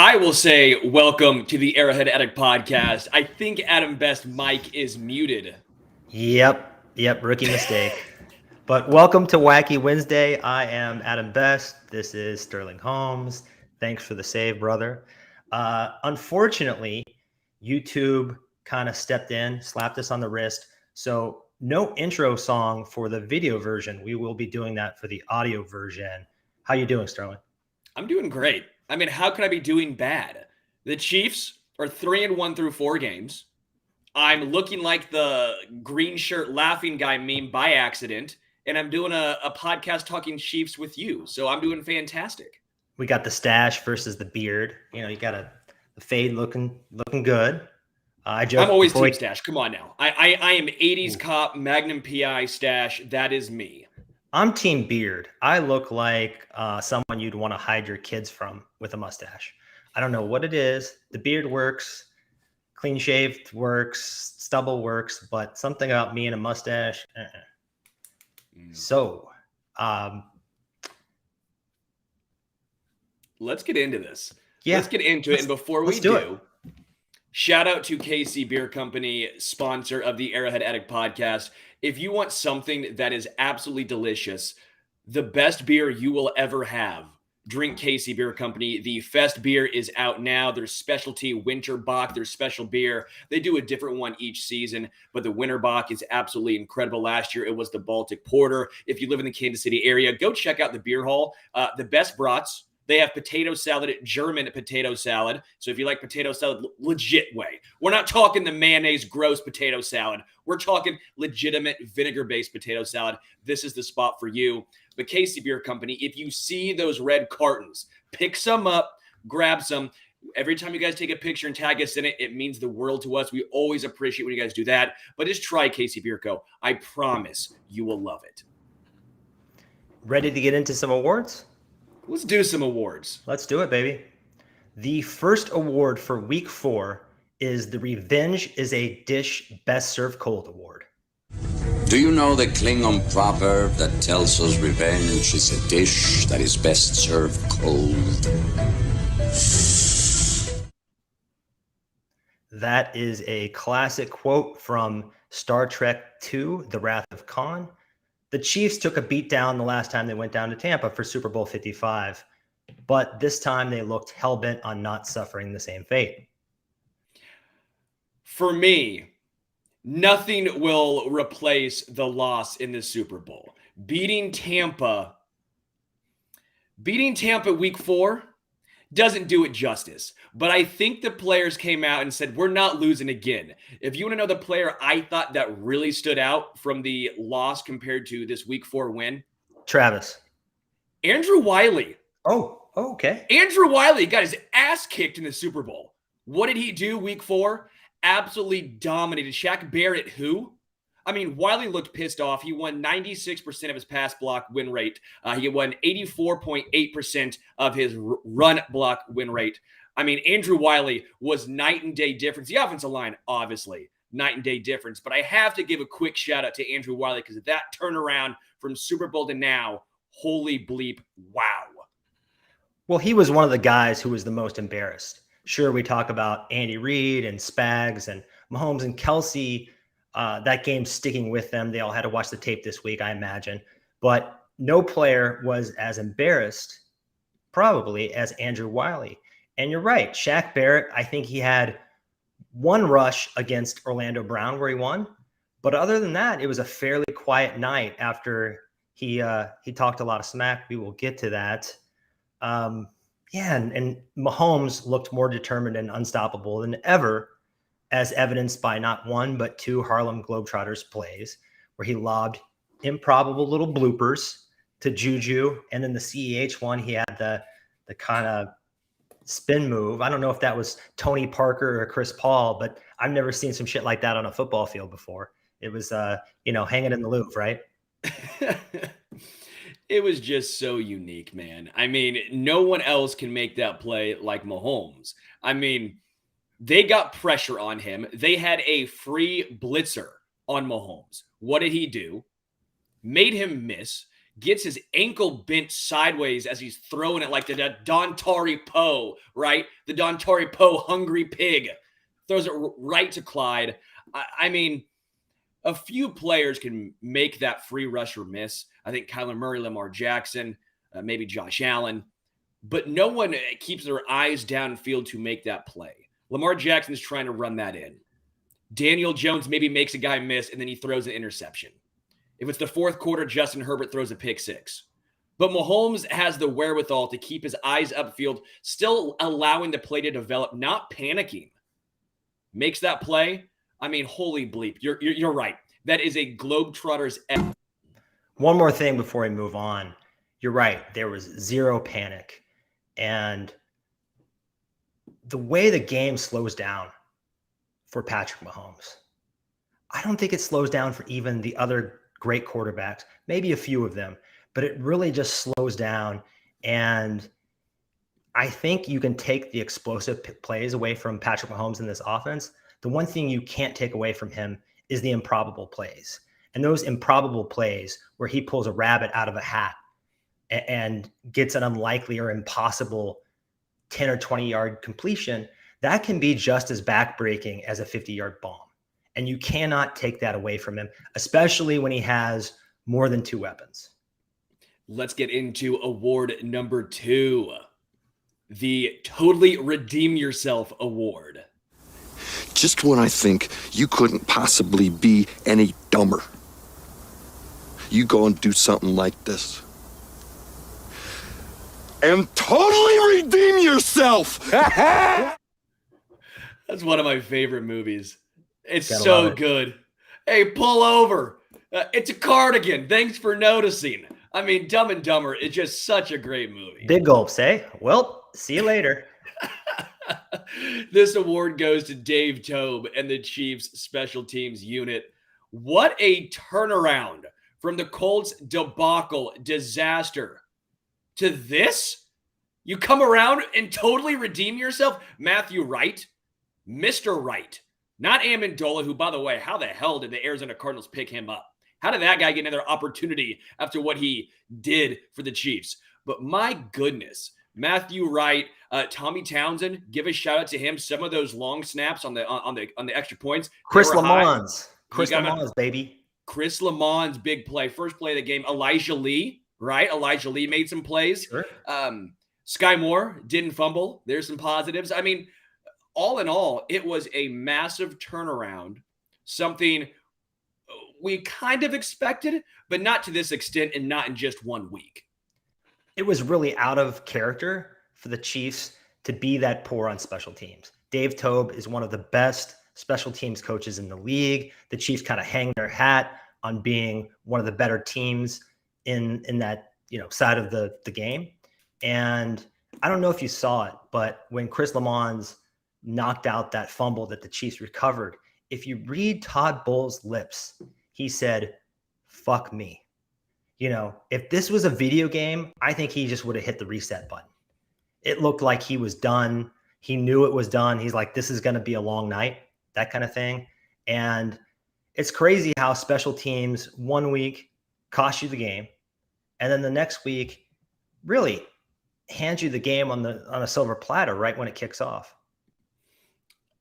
I will say welcome to the Arrowhead Addict podcast. I think Adam Best's mic is muted. Yep, rookie mistake. But welcome to Wacky Wednesday. I am Adam Best. This is Sterling Holmes. Thanks for the save, brother. Unfortunately, YouTube kind of stepped in, slapped us on the wrist. So no intro song for the video version. We will be doing that for the audio version. How you doing, Sterling? I'm doing great. I mean, how could I be doing bad? The Chiefs are 3-1 through 4 games. I'm looking like the green shirt laughing guy meme by accident, and I'm doing a podcast talking Chiefs with you. So I'm doing fantastic. We got the stash versus the beard. You know, you got the fade looking good. I'm always team stash. Come on now. I am 80s cop Magnum PI stash. That is me. I'm team beard. I look like someone you'd want to hide your kids from with a mustache. I don't know what it is. The beard works. Clean shaved works. Stubble works. But something about me and a mustache. So, let's get into this. Yeah, let's get into it. And before we do, shout out to KC Beer Company, sponsor of the Arrowhead Addict podcast. If you want something that is absolutely delicious, the best beer you will ever have, drink KC Beer Company. The Fest beer is out now. Their specialty Winter Bock, their special beer. They do a different one each season, but the Winter Bock is absolutely incredible. Last year, it was the Baltic Porter. If you live in the Kansas City area, go check out the beer hall. The best brats. They have potato salad, German potato salad. So if you like potato salad, legit way. We're not talking the mayonnaise gross potato salad. We're talking legitimate vinegar-based potato salad. This is the spot for you. But KC Beer Company, if you see those red cartons, pick some up, grab some. Every time you guys take a picture and tag us in it, it means the world to us. We always appreciate when you guys do that. But just try KC Beer Co. I promise you will love it. Ready to get into some awards? Let's do some awards. Let's do it, baby. The first award for week 4 is the Revenge is a Dish Best Served Cold Award. Do you know the Klingon proverb that tells us revenge is a dish that is best served cold? That is a classic quote from Star Trek II, The Wrath of Khan. The Chiefs took a beat down the last time they went down to Tampa for Super Bowl 55, but this time they looked hell-bent on not suffering the same fate. For me, nothing will replace the loss in the Super Bowl. Beating Tampa week 4 doesn't do it justice. But I think the players came out and said, we're not losing again. If you want to know the player I thought that really stood out from the loss compared to this week 4 win. Travis. Andrew Wiley. Oh, okay. Andrew Wiley got his ass kicked in the Super Bowl. What did he do week 4? Absolutely dominated. Shaq Barrett, who? I mean, Wiley looked pissed off. He won 96% of his pass block win rate. He won 84.8% of his run block win rate. I mean, Andrew Wiley was night and day difference. The offensive line, obviously, night and day difference. But I have to give a quick shout out to Andrew Wiley because of that turnaround from Super Bowl to now, holy bleep, wow. Well, he was one of the guys who was the most embarrassed. Sure, we talk about Andy Reid and Spags and Mahomes and Kelsey. That game sticking with them. They all had to watch the tape this week, I imagine. But no player was as embarrassed, probably, as Andrew Wiley. And you're right. Shaq Barrett, I think he had one rush against Orlando Brown where he won. But other than that, it was a fairly quiet night after he talked a lot of smack. We will get to that. And Mahomes looked more determined and unstoppable than ever, as evidenced by not one, but 2 Harlem Globetrotters plays where he lobbed improbable little bloopers to Juju. And then the CEH one, he had the kind of spin move. I don't know if that was Tony Parker or Chris Paul, but I've never seen some shit like that on a football field before. It was, hanging in the Louvre, right? It was just so unique, man. I mean, no one else can make that play like Mahomes. I mean, they got pressure on him. They had a free blitzer on Mahomes. What did he do? Made him miss, gets his ankle bent sideways as he's throwing it like the Dontari Poe, right? The Dontari Poe hungry pig. Throws it right to Clyde. I mean, a few players can make that free rusher miss. I think Kyler Murray, Lamar Jackson, maybe Josh Allen. But no one keeps their eyes downfield to make that play. Lamar Jackson is trying to run that in. Daniel Jones maybe makes a guy miss, and then he throws an interception. If it's the fourth quarter, Justin Herbert throws a pick six. But Mahomes has the wherewithal to keep his eyes upfield, still allowing the play to develop, not panicking. Makes that play. I mean, holy bleep. You're right. That is a Globetrotters. One more thing before we move on. You're right. There was zero panic. And the way the game slows down for Patrick Mahomes, I don't think it slows down for even the other great quarterbacks, maybe a few of them, but it really just slows down. And I think you can take the explosive plays away from Patrick Mahomes in this offense. The one thing you can't take away from him is the improbable plays. And those improbable plays where he pulls a rabbit out of a hat and gets an unlikely or impossible 10 or 20-yard completion, that can be just as backbreaking as a 50-yard bomb. And you cannot take that away from him, especially when he has more than two weapons. Let's get into award number 2, the Totally Redeem Yourself Award. Just when I think you couldn't possibly be any dumber, you go and do something like this. And totally redeem yourself! That's one of my favorite movies. It's so good. Hey, pull over. It's a cardigan. Thanks for noticing. I mean, Dumb and Dumber is just such a great movie. Big gulps, eh? Well, see you later. This award goes to Dave Tobe and the Chiefs special teams unit. What a turnaround from the Colts debacle disaster to this. You come around and totally redeem yourself. Matthew Wright, Mr. Wright, not Amendola, who, by the way, how the hell did the Arizona Cardinals pick him up? How did that guy get another opportunity after what he did for the Chiefs? But my goodness, Matthew Wright, Tommy Townsend, give a shout out to him. Some of those long snaps on the extra points. Chris Lamons, baby. Chris Lamons, big play, first play of the game. Elijah Lee, right? Elijah Lee made some plays. Sure. Sky Moore didn't fumble. There's some positives. I mean, all in all, it was a massive turnaround. Something we kind of expected, but not to this extent and not in just 1 week. It was really out of character for the Chiefs to be that poor on special teams. Dave Tobe is one of the best special teams coaches in the league. The Chiefs kind of hang their hat on being one of the better teams in that, side of the game. And I don't know if you saw it, but when Chris Lamons knocked out that fumble that the Chiefs recovered, if you read Todd Bowles' lips, he said, "Fuck me." If this was a video game, I think he just would have hit the reset button. It looked like he was done. He knew it was done. He's like, this is going to be a long night, that kind of thing. And it's crazy how special teams 1 week cost you the game, and then the next week really hands you the game on a silver platter right when it kicks off.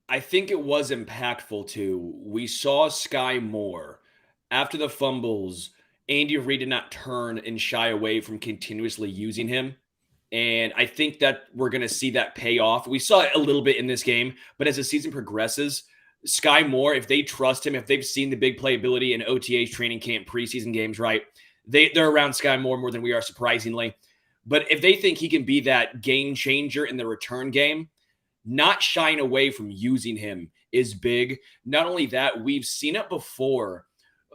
I think it was impactful too. We saw Sky Moore after the fumbles. Andy Reid did not turn and shy away from continuously using him. And I think that we're going to see that pay off. We saw it a little bit in this game, but as the season progresses, Sky Moore, if they trust him, if they've seen the big playability in OTAs, training camp, preseason games, right? They're around Sky Moore more than we are, surprisingly. But if they think he can be that game changer in the return game, not shying away from using him is big. Not only that, we've seen it before.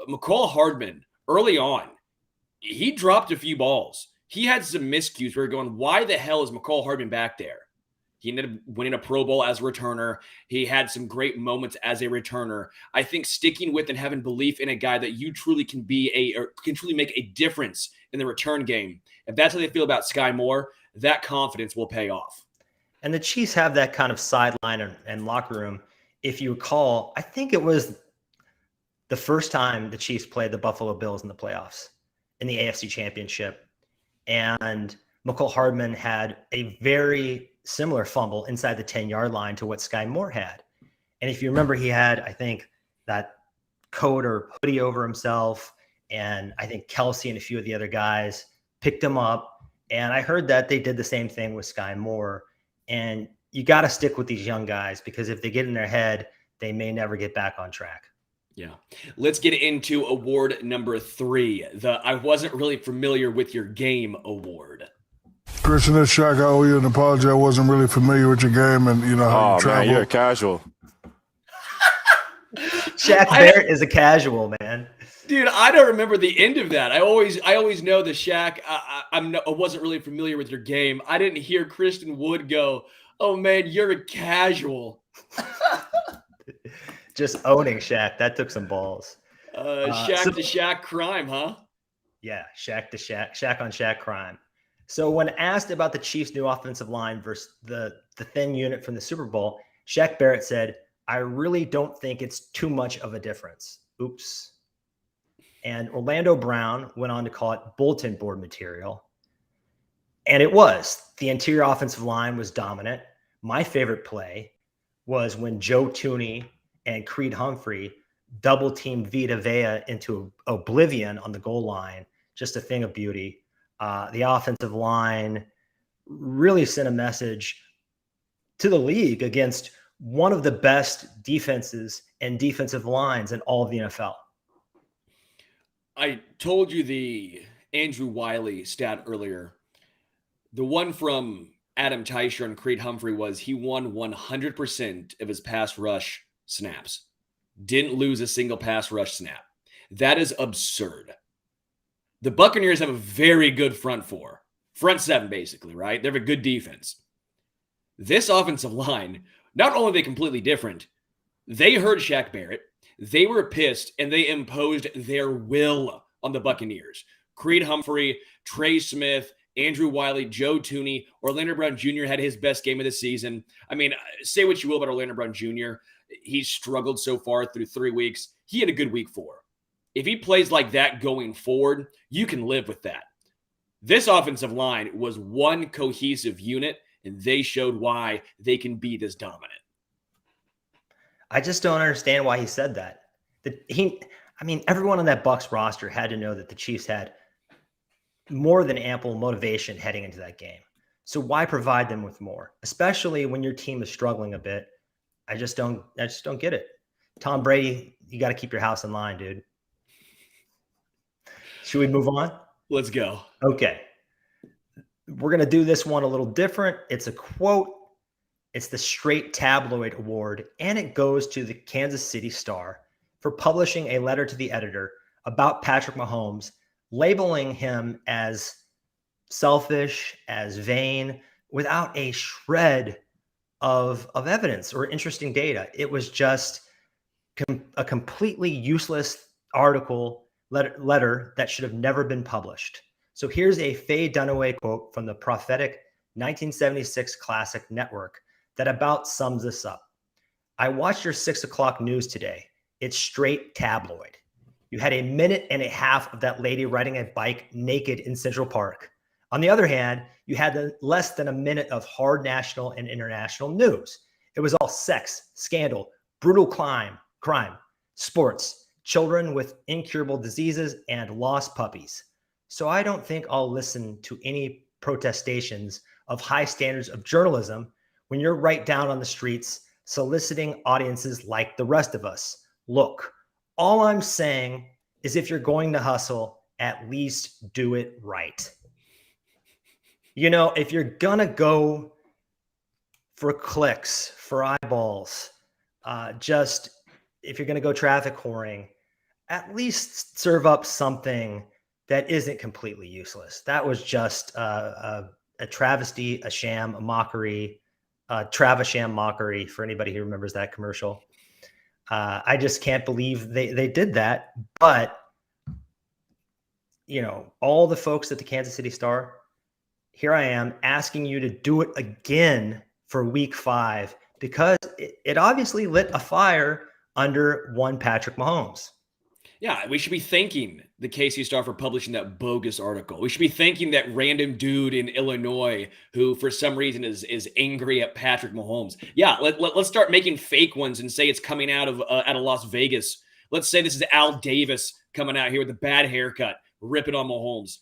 McCall Hardman, early on, he dropped a few balls. He had some miscues. We were going, why the hell is McCall Hardman back there? He ended up winning a Pro Bowl as a returner. He had some great moments as a returner. I think sticking with and having belief in a guy that you truly can can truly make a difference in the return game. If that's how they feel about Sky Moore, that confidence will pay off. And the Chiefs have that kind of sideline and locker room. If you recall, I think it was the first time the Chiefs played the Buffalo Bills in the playoffs. in the AFC Championship. And McCole Hardman had a very similar fumble inside the 10-yard line to what Sky Moore had. And if you remember, he had, I think, that coat or hoodie over himself. And I think Kelsey and a few of the other guys picked him up. And I heard that they did the same thing with Sky Moore. And you got to stick with these young guys, because if they get in their head, they may never get back on track. Yeah. Let's get into award number 3, the I wasn't really familiar with your game award. Christian, it's Shaq. I owe you an apology. I wasn't really familiar with your game and, you know, how you travel. Man, you're a casual. Shaq Barrett is a casual, man. Dude, I don't remember the end of that. I always know the Shaq. I wasn't really familiar with your game. I didn't hear Kristen Wood go, "Oh man, you're a casual." Just owning Shaq. That took some balls. Shaq to Shaq crime, huh? Yeah, Shaq to Shaq. Shaq on Shaq crime. So when asked about the Chiefs' new offensive line versus the thin unit from the Super Bowl, Shaq Barrett said, "I really don't think it's too much of a difference." Oops. And Orlando Brown went on to call it bulletin board material. And it was. The interior offensive line was dominant. My favorite play was when Joe Tooney and Creed Humphrey double-teamed Vita Vea into oblivion on the goal line. Just a thing of beauty. The offensive line really sent a message to the league against one of the best defenses and defensive lines in all of the NFL. I told you the Andrew Wiley stat earlier. The one from Adam Teicher and Creed Humphrey was he won 100% of his pass rush snaps. Didn't lose a single pass rush snap. That is absurd. The Buccaneers have a very good front 7, basically, right? They have a good defense. This offensive line, not only are they completely different, they heard Shaq Barrett. They were pissed, and they imposed their will on the Buccaneers. Creed Humphrey, Trey Smith, Andrew Wiley, Joe Tooney, Orlando Brown Jr. had his best game of the season. I mean, say what you will about Orlando Brown Jr. He's struggled so far through 3 weeks. He had a good week 4. If he plays like that going forward, you can live with that. This offensive line was one cohesive unit, and they showed why they can be this dominant. I just don't understand why he said that. Everyone on that Bucs roster had to know that the Chiefs had more than ample motivation heading into that game. So why provide them with more, especially when your team is struggling a bit? I just don't get it. Tom Brady, you got to keep your house in line, dude. Should we move on? Let's go. Okay. We're going to do this one a little different. It's a quote. It's the Straight Tabloid Award, and it goes to the Kansas City Star for publishing a letter to the editor about Patrick Mahomes, labeling him as selfish, as vain, without a shred of evidence or interesting data. It was just a completely useless article, letter that should have never been published. So here's a Faye Dunaway quote from the prophetic 1976 classic Network that about sums this up. "I watched your 6 o'clock news today. It's straight tabloid. You had a minute and a half of that lady riding a bike naked in Central Park. On the other hand, you had less than a minute of hard national and international news. It was all sex, scandal, brutal crime, sports, children with incurable diseases, and lost puppies. So I don't think I'll listen to any protestations of high standards of journalism when you're right down on the streets soliciting audiences like the rest of us. Look, all I'm saying is if you're going to hustle, at least do it right." You know, if you're going to go for clicks, for eyeballs, if you're going to go traffic whoring, at least serve up something that isn't completely useless. That was just a travesty, a sham, a mockery, Travisham mockery for anybody who remembers that commercial. I just can't believe they did that. But, you know, all the folks at the Kansas City Star, here I am asking you to do it again for week 5 because it obviously lit a fire under one Patrick Mahomes. Yeah, we should be thanking the KC Star for publishing that bogus article. We should be thanking that random dude in Illinois who, for some reason, is angry at Patrick Mahomes. Yeah, let's start making fake ones and say it's coming out of Las Vegas. Let's say this is Al Davis coming out here with a bad haircut, ripping on Mahomes.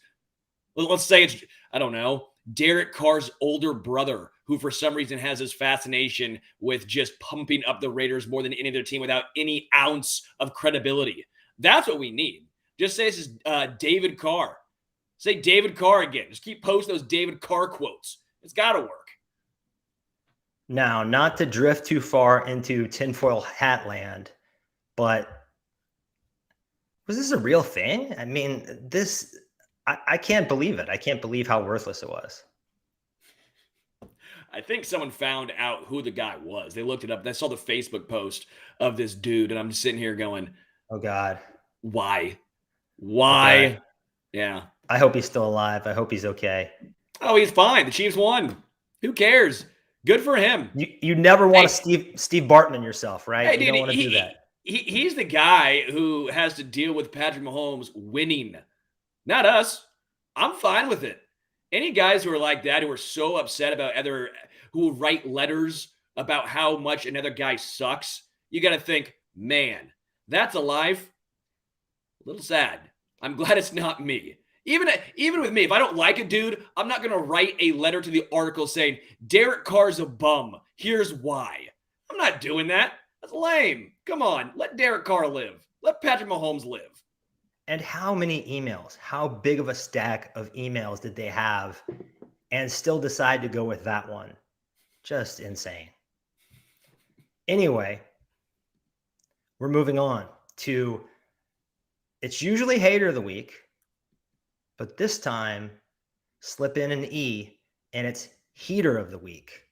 Let's say it's, I don't know, Derek Carr's older brother, who for some reason has this fascination with just pumping up the Raiders more than any other team without any ounce of credibility. That's what we need. Just say this is David Carr. Say David Carr again. Just keep posting those David Carr quotes. It's got to work. Now, not to drift too far into tinfoil hat land, but was this a real thing? I mean, I can't believe it. I can't believe how worthless it was. I think someone found out who the guy was. They looked it up. They saw the Facebook post of this dude, and I'm just sitting here going, oh, God. Why? Okay. Yeah. I hope he's still alive. I hope he's okay. Oh, he's fine. The Chiefs won. Who cares? Good for him. You never want to Steve Bartman yourself, right? Hey, you don't want to do that. He's the guy who has to deal with Patrick Mahomes winning. Not us. I'm fine with it. Any guys who are like that, who are so upset about who write letters about how much another guy sucks, you got to think, man, that's a life. A little sad. I'm glad it's not me. Even with me, if I don't like a dude, I'm not going to write a letter to the article saying, Derek Carr's a bum. Here's why. I'm not doing that. That's lame. Come on. Let Derek Carr live. Let Patrick Mahomes live. And how many emails, how big of a stack of emails did they have and still decide to go with that one? Just insane. Anyway, we're moving on to, it's usually hater of the week, but this time slip in an E and it's heater of the week.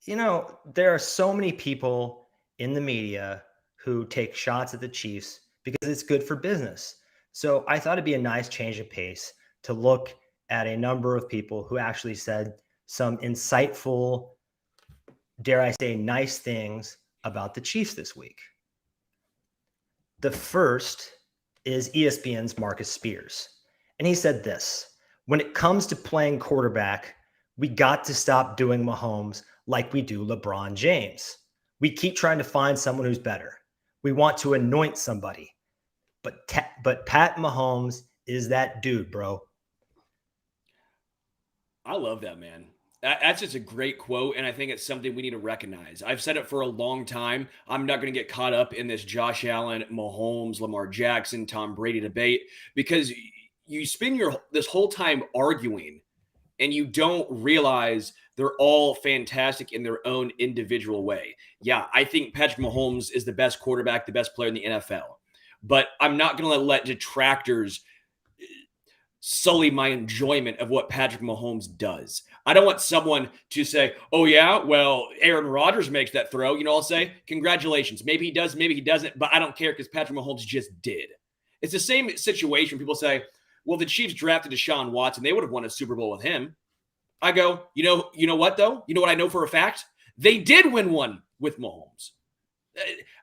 You know, there are so many people in the media who take shots at the Chiefs because it's good for business. So I thought it'd be a nice change of pace to look at a number of people who actually said some insightful, dare I say, nice things about the Chiefs this week. The first is ESPN's Marcus Spears. And he said this: when it comes to playing quarterback, we got to stop doing Mahomes like we do LeBron James. We keep trying to find someone who's better. We want to anoint somebody. But Pat Mahomes is that dude, bro. I love that, man. That's just a great quote, and I think it's something we need to recognize. I've said it for a long time. I'm not going to get caught up in this Josh Allen, Mahomes, Lamar Jackson, Tom Brady debate, because you spend this whole time arguing, and you don't realize they're all fantastic in their own individual way. Yeah, I think Patrick Mahomes is the best quarterback, the best player in the NFL. But I'm not going to let detractors sully my enjoyment of what Patrick Mahomes does. I don't want someone to say, oh, yeah, well, Aaron Rodgers makes that throw. You know, I'll say, congratulations. Maybe he does, maybe he doesn't, but I don't care because Patrick Mahomes just did. It's the same situation. People say, well, the Chiefs drafted Deshaun Watson. They would have won a Super Bowl with him. I go, you know what, though? You know what I know for a fact? They did win one with Mahomes.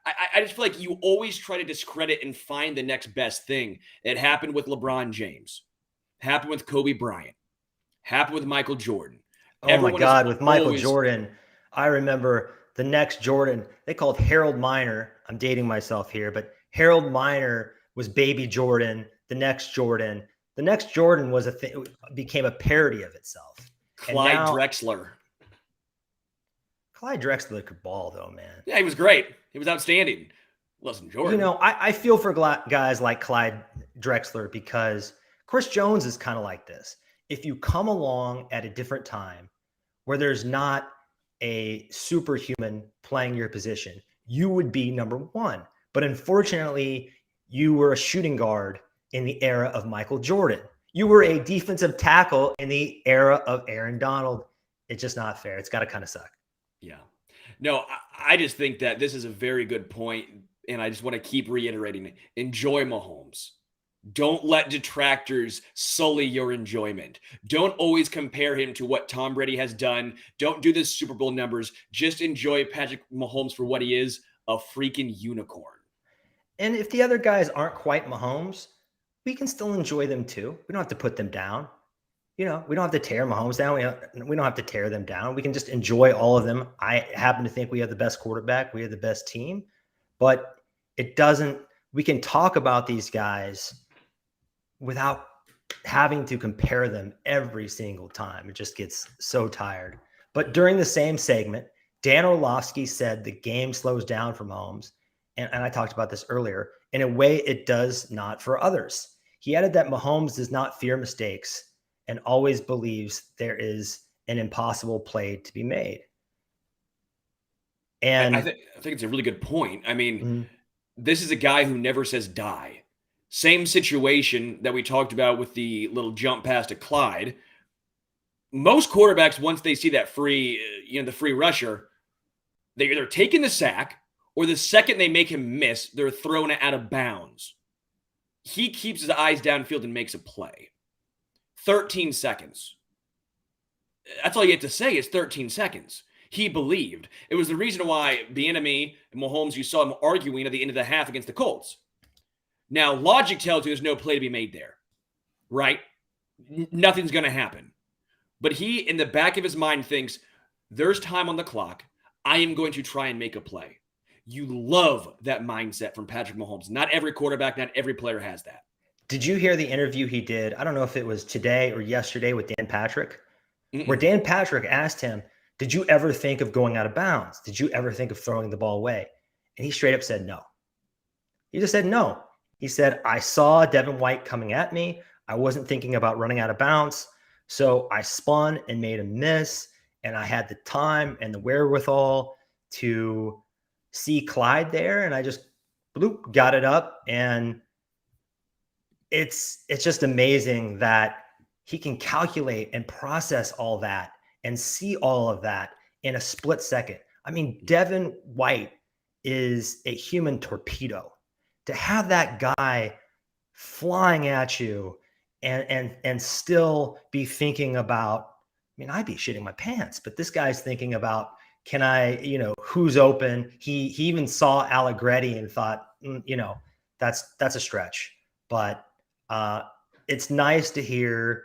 I just feel like you always try to discredit and find the next best thing. It happened with LeBron James. Happened with Kobe Bryant. Happened with Michael Jordan. Everyone, my God, with Michael Jordan, I remember the next Jordan, they called Harold Miner. I'm dating myself here, but Harold Miner was baby Jordan. The next Jordan was became a parody of itself. Clyde Drexler. Clyde Drexler could ball, though, man. Yeah, he was great. He was outstanding. Wasn't Jordan. You know, I feel for guys like Clyde Drexler because Chris Jones is kind of like this. If you come along at a different time where there's not a superhuman playing your position, you would be number one. But unfortunately, you were a shooting guard in the era of Michael Jordan. You were a defensive tackle in the era of Aaron Donald. It's just not fair. It's got to kind of suck. Yeah. No, I just think that this is a very good point, and I just want to keep reiterating it. Enjoy Mahomes. Don't let detractors sully your enjoyment. Don't always compare him to what Tom Brady has done. Don't do the Super Bowl numbers. Just enjoy Patrick Mahomes for what he is, a freaking unicorn. And if the other guys aren't quite Mahomes, we can still enjoy them too. We don't have to put them down. We don't have to tear Mahomes down. We don't have to tear them down. We can just enjoy all of them. I happen to think we have the best quarterback. We have the best team. But we can talk about these guys without having to compare them every single time. It just gets so tired. But during the same segment, Dan Orlovsky said the game slows down for Mahomes. And I talked about this earlier. In a way, it does not for others. He added that Mahomes does not fear mistakes and always believes there is an impossible play to be made. And I think it's a really good point. I mean, this is a guy who never says die. Same situation that we talked about with the little jump pass to Clyde. Most quarterbacks, once they see that the free rusher, they're either taking the sack or the second they make him miss, they're throwing it out of bounds. He keeps his eyes downfield and makes a play. 13 seconds. That's all you have to say is 13 seconds. He believed. It was the reason why Bieniemy and Mahomes, you saw him arguing at the end of the half against the Colts. Now, logic tells you there's no play to be made there, right? Nothing's going to happen. But he, in the back of his mind, thinks, there's time on the clock. I am going to try and make a play. You love that mindset from Patrick Mahomes. Not every quarterback, not every player has that. Did you hear the interview he did? I don't know if it was today or yesterday with Dan Patrick, where Dan Patrick asked him, did you ever think of going out of bounds? Did you ever think of throwing the ball away? And he straight up said no. He just said no. He said, I saw Devin White coming at me. I wasn't thinking about running out of bounds. So I spun and made a miss. And I had the time and the wherewithal to see Clyde there. And I just got it up. And it's just amazing that he can calculate and process all that and see all of that in a split second. I mean, Devin White is a human torpedo. To have that guy flying at you and still be thinking about, I mean, I'd be shitting my pants, but this guy's thinking about, can I, who's open? He even saw Allegretti and thought, that's a stretch. But it's nice to hear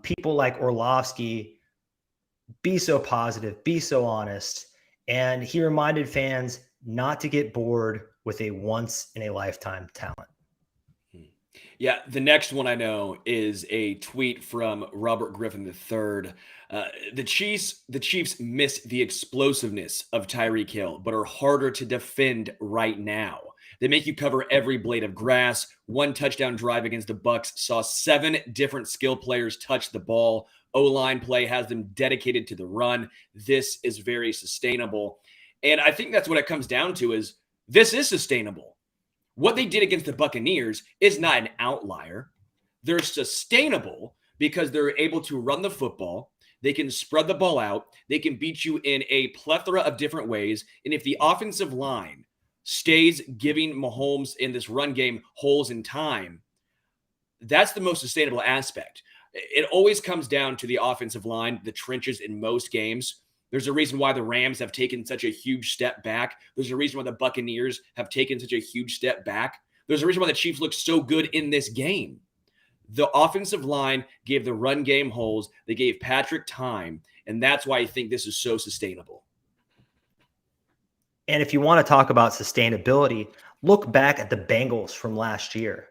people like Orlovsky be so positive, be so honest. And he reminded fans not to get bored with a once-in-a-lifetime talent. Yeah, the next one I know is a tweet from Robert Griffin III. The Chiefs miss the explosiveness of Tyreek Hill, but are harder to defend right now. They make you cover every blade of grass. One touchdown drive against the Bucs saw 7 different skill players touch the ball. O-line play has them dedicated to the run. This is very sustainable. And I think that's what it comes down to is this is sustainable. What they did against the Buccaneers is not an outlier. They're sustainable because they're able to run the football. They can spread the ball out. They can beat you in a plethora of different ways. And if the offensive line stays giving Mahomes in this run game holes in time, that's the most sustainable aspect. It always comes down to the offensive line, the trenches in most games. There's a reason why the Rams have taken such a huge step back. There's a reason why the Buccaneers have taken such a huge step back. There's a reason why the Chiefs look so good in this game. The offensive line gave the run game holes. They gave Patrick time, and that's why I think this is so sustainable. And if you want to talk about sustainability, look back at the Bengals from last year.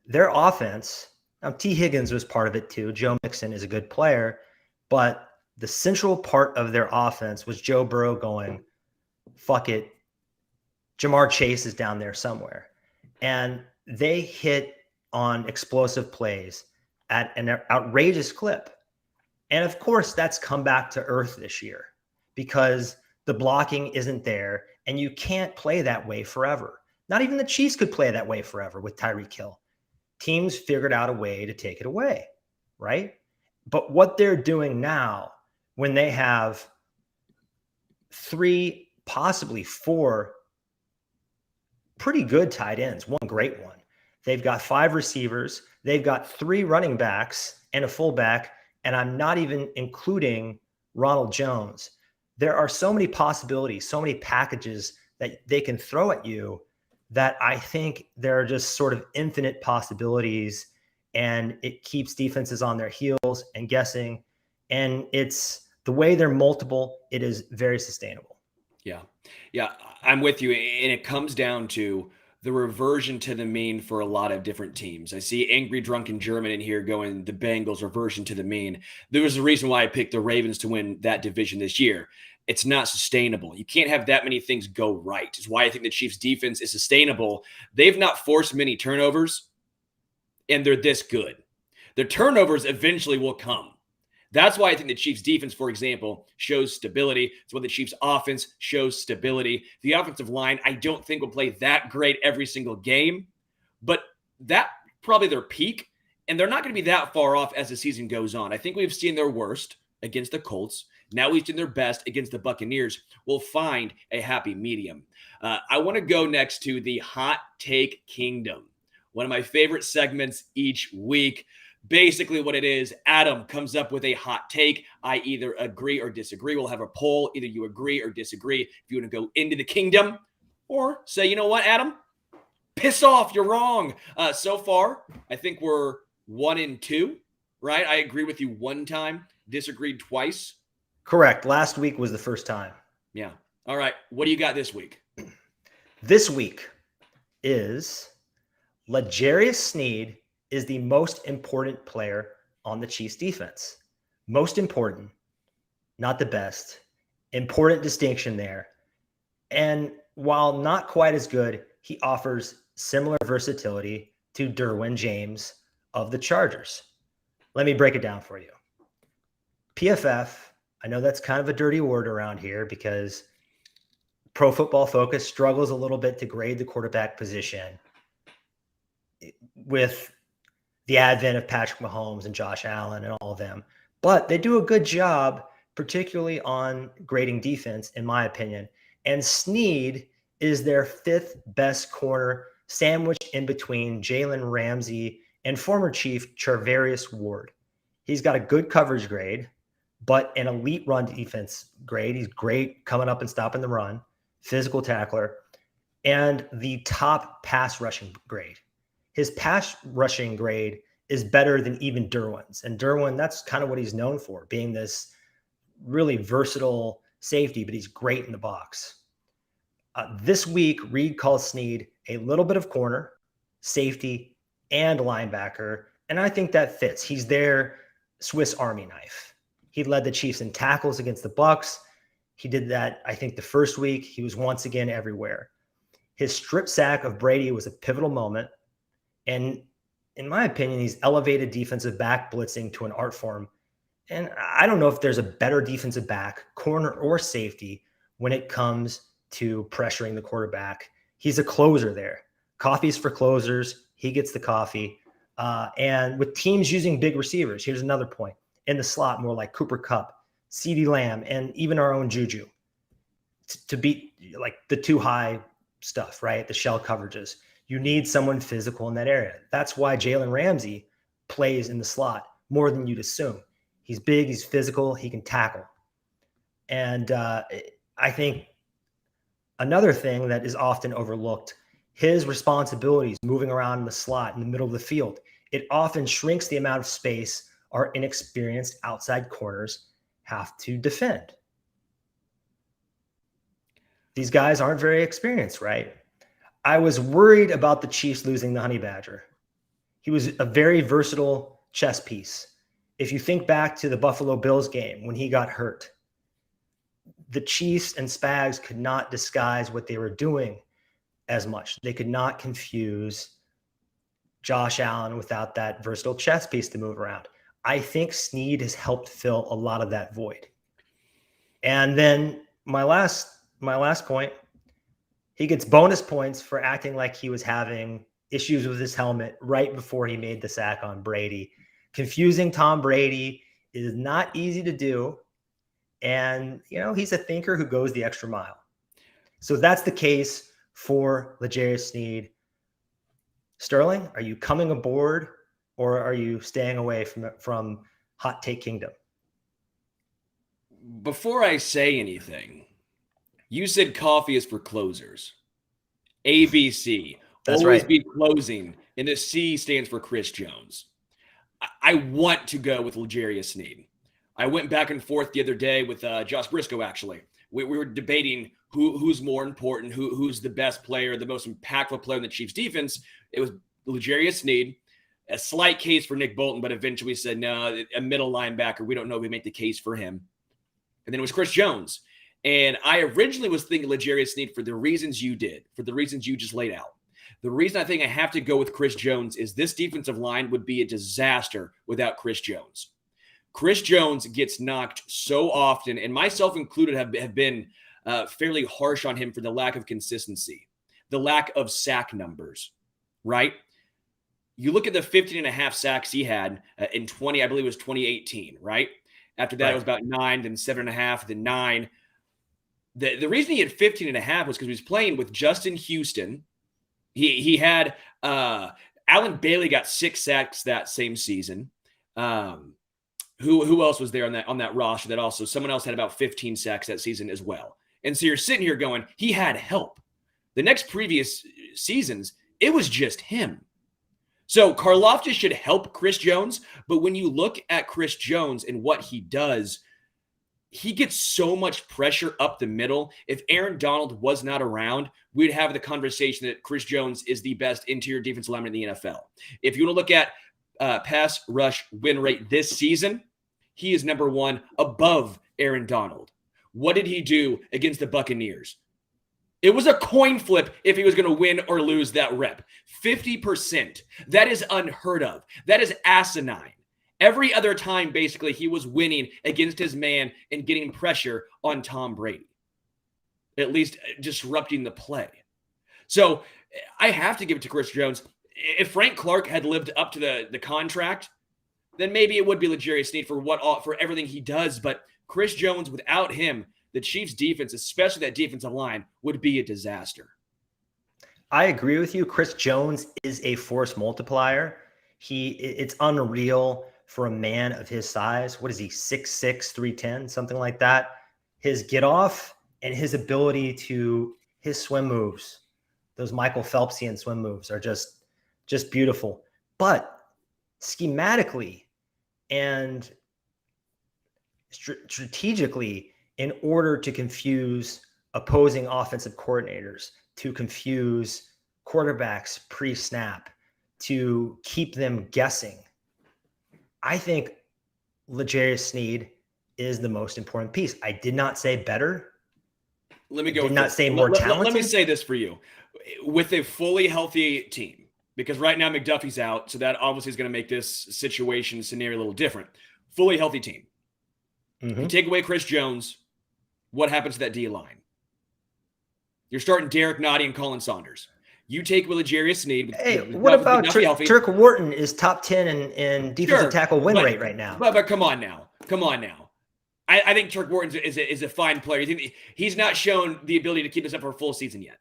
Their offense, now T. Higgins was part of it too. Joe Mixon is a good player, but the central part of their offense was Joe Burrow going, fuck it, Jamar Chase is down there somewhere. And they hit on explosive plays at an outrageous clip. And of course, that's come back to earth this year because the blocking isn't there and you can't play that way forever. Not even the Chiefs could play that way forever with Tyreek Hill. Teams figured out a way to take it away, right? But what they're doing now, when they have 3, possibly 4 pretty good tight ends, one great one. They've got 5 receivers. They've got 3 running backs and a fullback, and I'm not even including Ronald Jones. There are so many possibilities, so many packages that they can throw at you that I think there are just sort of infinite possibilities, and it keeps defenses on their heels and guessing. And it's the way they're multiple, it is very sustainable. Yeah. Yeah. I'm with you. And it comes down to the reversion to the mean for a lot of different teams. I see Angry Drunken German in here going the Bengals reversion to the mean. There was a reason why I picked the Ravens to win that division this year. It's not sustainable. You can't have that many things go right. It's why I think the Chiefs defense is sustainable. They've not forced many turnovers, and they're this good. The turnovers eventually will come. That's why I think the Chiefs defense, for example, shows stability. It's why the Chiefs offense shows stability. The offensive line, I don't think will play that great every single game, but that probably their peak, and they're not going to be that far off as the season goes on. I think we've seen their worst against the Colts. Now we've seen their best against the Buccaneers. We'll find a happy medium. I want to go next to the Hot Take Kingdom, one of my favorite segments each week. Basically what it is, Adam comes up with a hot take. I either agree or disagree. We'll have a poll. Either you agree or disagree if you want to go into the kingdom, or say, you know what, Adam? Piss off. You're wrong. So far, I think we're 1-2, right? I agree with you one time, disagreed twice. Correct. Last week was the first time. Yeah. All right. What do you got this week? This week is L'Jarius Sneed is the most important player on the Chiefs defense. Most important, not the best. Important distinction there. And while not quite as good, he offers similar versatility to Derwin James of the Chargers. Let me break it down for you. PFF, I know that's kind of a dirty word around here because Pro Football Focus struggles a little bit to grade the quarterback position with the advent of Patrick Mahomes and Josh Allen and all of them. But they do a good job, particularly on grading defense, in my opinion. And Sneed is their fifth best corner, sandwiched in between Jalen Ramsey and former Chief Charvarius Ward. He's got a good coverage grade, but an elite run defense grade. He's great coming up and stopping the run, physical tackler, and the top pass rushing grade. His pass rushing grade is better than even Derwin's. And Derwin, that's kind of what he's known for, being this really versatile safety, but he's great in the box. This week, Reed calls Sneed a little bit of corner, safety, and linebacker. And I think that fits. He's their Swiss Army knife. He led the Chiefs in tackles against the Bucs. He did that, I think, the first week. He was once again everywhere. His strip sack of Brady was a pivotal moment. And in my opinion, he's elevated defensive back blitzing to an art form. And I don't know if there's a better defensive back, corner or safety, when it comes to pressuring the quarterback. He's a closer there. Coffee's for closers. He gets the coffee. And with teams using big receivers, here's another point. In the slot, more like Cooper Kupp, CeeDee Lamb, and even our own Juju to beat like the too high stuff, right? The shell coverages. You need someone physical in that area. That's why Jalen Ramsey plays in the slot more than you'd assume. He's big, he's physical, he can tackle. And I think another thing that is often overlooked, his responsibilities moving around in the slot in the middle of the field, it often shrinks the amount of space our inexperienced outside corners have to defend. These guys aren't very experienced, right? I was worried about the Chiefs losing the Honey Badger. He was a very versatile chess piece. If you think back to the Buffalo Bills game when he got hurt, the Chiefs and Spags could not disguise what they were doing as much. They could not confuse Josh Allen without that versatile chess piece to move around. I think Sneed has helped fill a lot of that void. And then my last point, he gets bonus points for acting like he was having issues with his helmet right before he made the sack on Brady. Confusing Tom Brady is not easy to do. And, you know, he's a thinker who goes the extra mile. So that's the case for L'Jarius Sneed. Sterling, are you coming aboard or are you staying away from Hot Take Kingdom? Before I say anything, you said coffee is for closers. ABC. That's Always right. be closing. And the C stands for Chris Jones. I want to go with L'Jarius Sneed. I went back and forth the other day with Josh Briscoe, actually. We were debating who's more important, who's the best player, the most impactful player in the Chiefs defense. It was L'Jarius Sneed. A slight case for Nick Bolton, but eventually we said, no, a middle linebacker. We don't know if we make the case for him. And then it was Chris Jones. And I originally was thinking L'Jarius Sneed for the reasons you did, for the reasons you just laid out. The reason I think I have to go with Chris Jones is this defensive line would be a disaster without Chris Jones. Chris Jones gets knocked so often, and myself included have been fairly harsh on him for the lack of consistency, the lack of sack numbers, right? You look at the 15 and a half sacks he had in 20, I believe it was 2018, right? After that, It was about 9, then 7.5, then 9. The reason he had 15 and a half was because he was playing with Justin Houston. He had Alan Bailey got 6 sacks that same season. Who else was there on that roster that also someone else had about 15 sacks that season as well. And so you're sitting here going, he had help. The next previous seasons, it was just him. So Karlaftis should help Chris Jones, but when you look at Chris Jones and what he does, he gets so much pressure up the middle. If Aaron Donald was not around, we'd have the conversation that Chris Jones is the best interior defensive lineman in the NFL. If you want to look at pass rush win rate this season, he is number 1 above Aaron Donald. What did he do against the Buccaneers? It was a coin flip if he was going to win or lose that rep. 50%. That is unheard of. That is asinine. Every other time, basically, he was winning against his man and getting pressure on Tom Brady, at least disrupting the play. So I have to give it to Chris Jones. If Frank Clark had lived up to the contract, then maybe it would be L'Jarius Sneed for everything he does. But Chris Jones, without him, the Chiefs' defense, especially that defensive line, would be a disaster. I agree with you. Chris Jones is a force multiplier. It's unreal for a man of his size. What is he, 6'6", 310, something like that? His get off and his ability to his swim moves, those Michael Phelpsian swim moves are just beautiful. But schematically and strategically, in order to confuse opposing offensive coordinators, to confuse quarterbacks pre-snap, to keep them guessing, I think L'Jarius Sneed is the most important piece. I did not say better. Let me go. Did not say more talented. Let me say this for you. With a fully healthy team, because right now McDuffie's out, so that obviously is going to make this situation scenario a little different. Fully healthy team. You take away Chris Jones, what happens to that D line? You're starting Derek Nottie and Colin Saunders. You take L'Jarius Sneed. What about Turk Wharton is top 10 in defensive tackle win rate right now. But come on now. I think Turk Wharton is a fine player. He's not shown the ability to keep this up for a full season yet.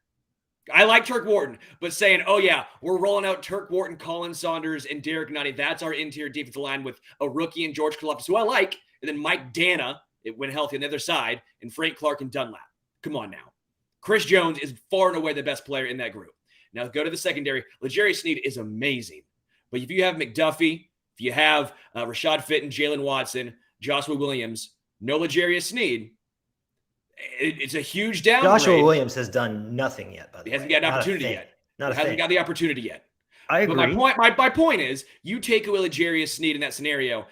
I like Turk Wharton, but saying, oh yeah, we're rolling out Turk Wharton, Colin Saunders, and Derek Nottie. That's our interior defensive line with a rookie and George Karlaftis, who I like, and then Mike Dana, when healthy on the other side, and Frank Clark and Dunlap. Come on now. Chris Jones is far and away the best player in that group. Now go to the secondary. L'Jarius Sneed is amazing. But if you have McDuffie, if you have Rashad Fitton, Jalen Watson, Joshua Williams, no L'Jarius Sneed, it's a huge downgrade. Joshua Williams has done nothing yet, by the way. He hasn't got an opportunity yet. Hasn't got the opportunity yet. I agree. But my point is, you take away L'Jarius Sneed in that scenario,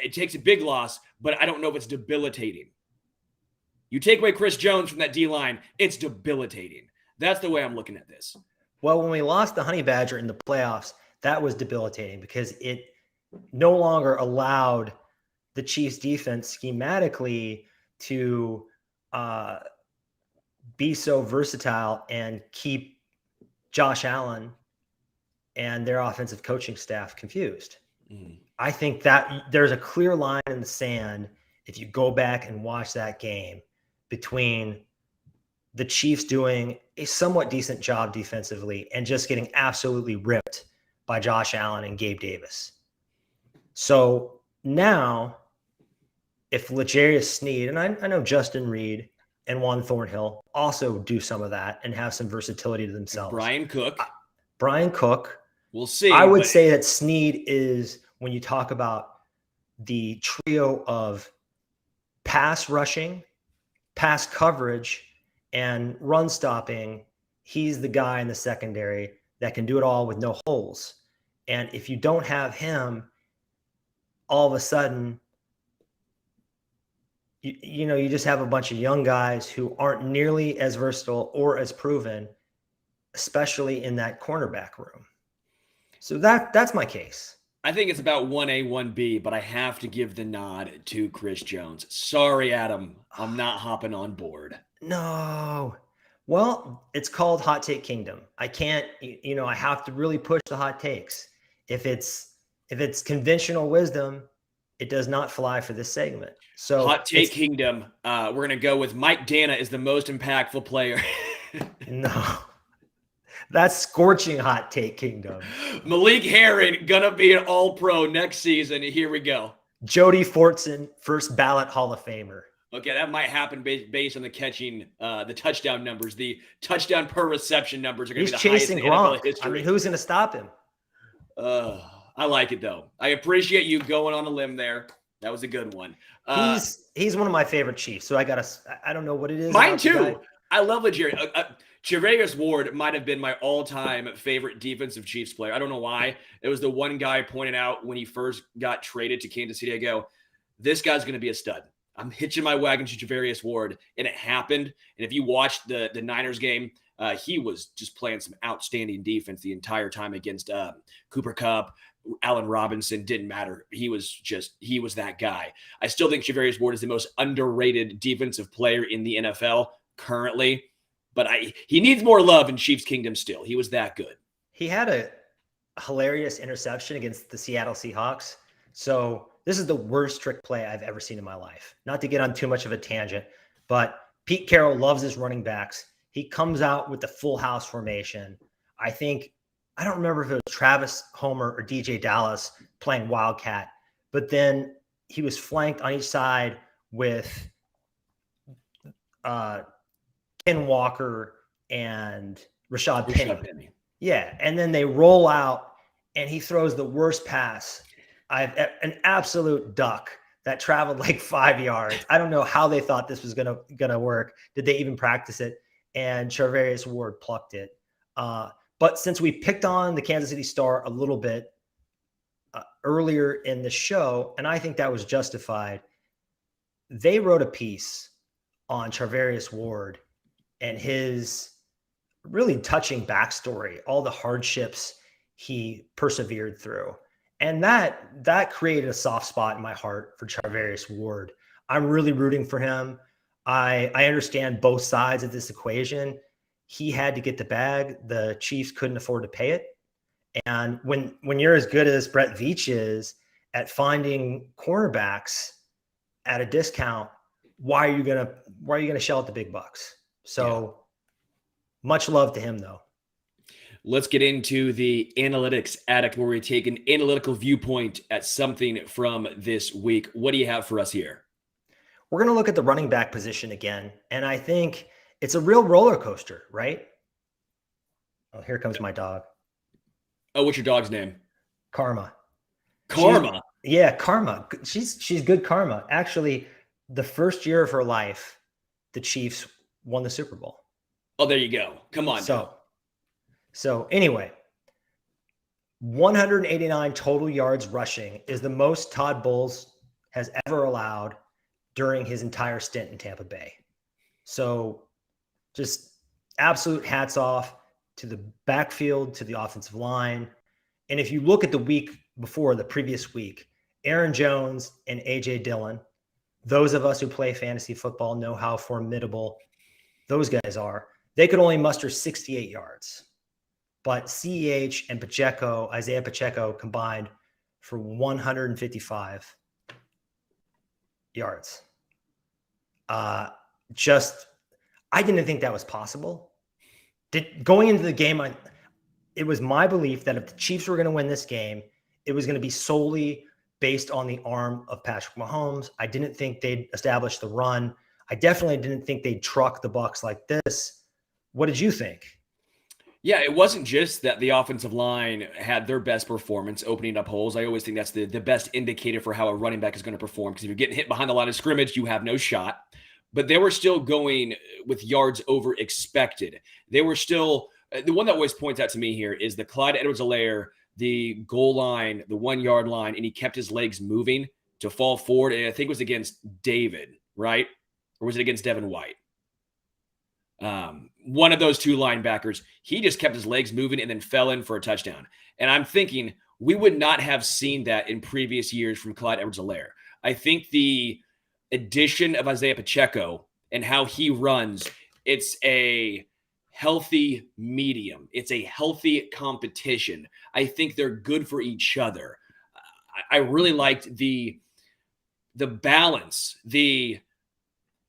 it takes a big loss, but I don't know if it's debilitating. You take away Chris Jones from that D-line, it's debilitating. That's the way I'm looking at this. Well, when we lost the Honey Badger in the playoffs, that was debilitating because it no longer allowed the Chiefs defense schematically to be so versatile and keep Josh Allen and their offensive coaching staff confused. I think that there's a clear line in the sand if you go back and watch that game between the Chiefs doing a somewhat decent job defensively and just getting absolutely ripped by Josh Allen and Gabe Davis. So now, if L'Jarius Sneed, and I know Justin Reed and Juan Thornhill also do some of that and have some versatility to themselves. Brian Cook. We'll see. I would say that Sneed is, when you talk about the trio of pass rushing, pass coverage, and run stopping, he's the guy in the secondary that can do it all with no holes. And if you don't have him, all of a sudden, you just have a bunch of young guys who aren't nearly as versatile or as proven, especially in that cornerback room. So that's my case. I think it's about 1A, 1B, but I have to give the nod to Chris Jones. Sorry, Adam. I'm not hopping on board. No. Well, it's called Hot Take Kingdom. I can't, I have to really push the hot takes. If it's conventional wisdom, it does not fly for this segment. So Hot Take Kingdom. We're going to go with Mike Dana is the most impactful player. No. That's scorching Hot Take Kingdom. Malik Herron gonna be an All-Pro next season. Here we go. Jody Fortson, first ballot Hall of Famer. Okay, that might happen based on the catching, the touchdown numbers. The touchdown per reception numbers are going to be the highest in NFL history. I mean, who's going to stop him? I like it though. I appreciate you going on a limb there. That was a good one. He's one of my favorite Chiefs. So I don't know what it is. Mine too. I love Legere. Charvarius Ward might have been my all-time favorite defensive Chiefs player. I don't know why. It was the one guy I pointed out when he first got traded to Kansas City. I go, this guy's going to be a stud. I'm hitching my wagon to Charvarius Ward, and it happened. And if you watched the Niners game, he was just playing some outstanding defense the entire time against Cooper Kupp, Allen Robinson. Didn't matter. He was that guy. I still think Charvarius Ward is the most underrated defensive player in the NFL currently. But he needs more love in Chiefs Kingdom still. He was that good. He had a hilarious interception against the Seattle Seahawks. So this is the worst trick play I've ever seen in my life. Not to get on too much of a tangent, but Pete Carroll loves his running backs. He comes out with the full house formation. I don't remember if it was Travis Homer or DJ Dallas playing Wildcat, but then he was flanked on each side with Ken Walker and Rashad Penny. Yeah. And then they roll out and he throws the worst pass. An absolute duck that traveled like 5 yards. I don't know how they thought this was gonna work. Did they even practice it? And Charvarius Ward plucked it. But since we picked on the Kansas City Star a little bit earlier in the show, and I think that was justified, they wrote a piece on Charvarius Ward and his really touching backstory, all the hardships he persevered through. And that created a soft spot in my heart for Charvarius Ward. I'm really rooting for him. I understand both sides of this equation. He had to get the bag. The Chiefs couldn't afford to pay it. And when you're as good as Brett Veach is at finding cornerbacks at a discount, why are you gonna shell out the big bucks? So much love to him, though. Let's get into the Analytics Addict, where we take an analytical viewpoint at something from this week. What do you have for us here? We're going to look at the running back position again, and I think it's a real roller coaster, right? Oh, here comes my dog. Oh, what's your dog's name? Karma. Karma? Karma. She's good karma. Actually, the first year of her life, the Chiefs won the Super Bowl. Oh, there you go. Come on. So anyway, 189 total yards rushing is the most Todd Bowles has ever allowed during his entire stint in Tampa Bay. So just absolute hats off to the backfield, to the offensive line. And if you look at the week before, the previous week, Aaron Jones and A.J. Dillon, those of us who play fantasy football know how formidable those guys are. They could only muster 68 yards. But CEH and Isaiah Pacheco combined for 155 yards. I didn't think that was possible. Going into the game, it was my belief that if the Chiefs were going to win this game, it was going to be solely based on the arm of Patrick Mahomes. I didn't think they'd establish the run. I definitely didn't think they'd truck the Bucs like this. What did you think? Yeah, it wasn't just that the offensive line had their best performance opening up holes. I always think that's the best indicator for how a running back is going to perform, because if you're getting hit behind the line of scrimmage, you have no shot. But they were still going with yards over expected. They were still the one that always points out to me here is the Clyde Edwards-Helaire, the goal line, the 1 yard line, and he kept his legs moving to fall forward. And I think it was against David, right? Or was it against Devin White? One of those two linebackers, he just kept his legs moving and then fell in for a touchdown. And I'm thinking we would not have seen that in previous years from Clyde Edwards-Helaire. I think the addition of Isaiah Pacheco and how he runs, it's a healthy medium. It's a healthy competition. I think they're good for each other. I really liked the balance,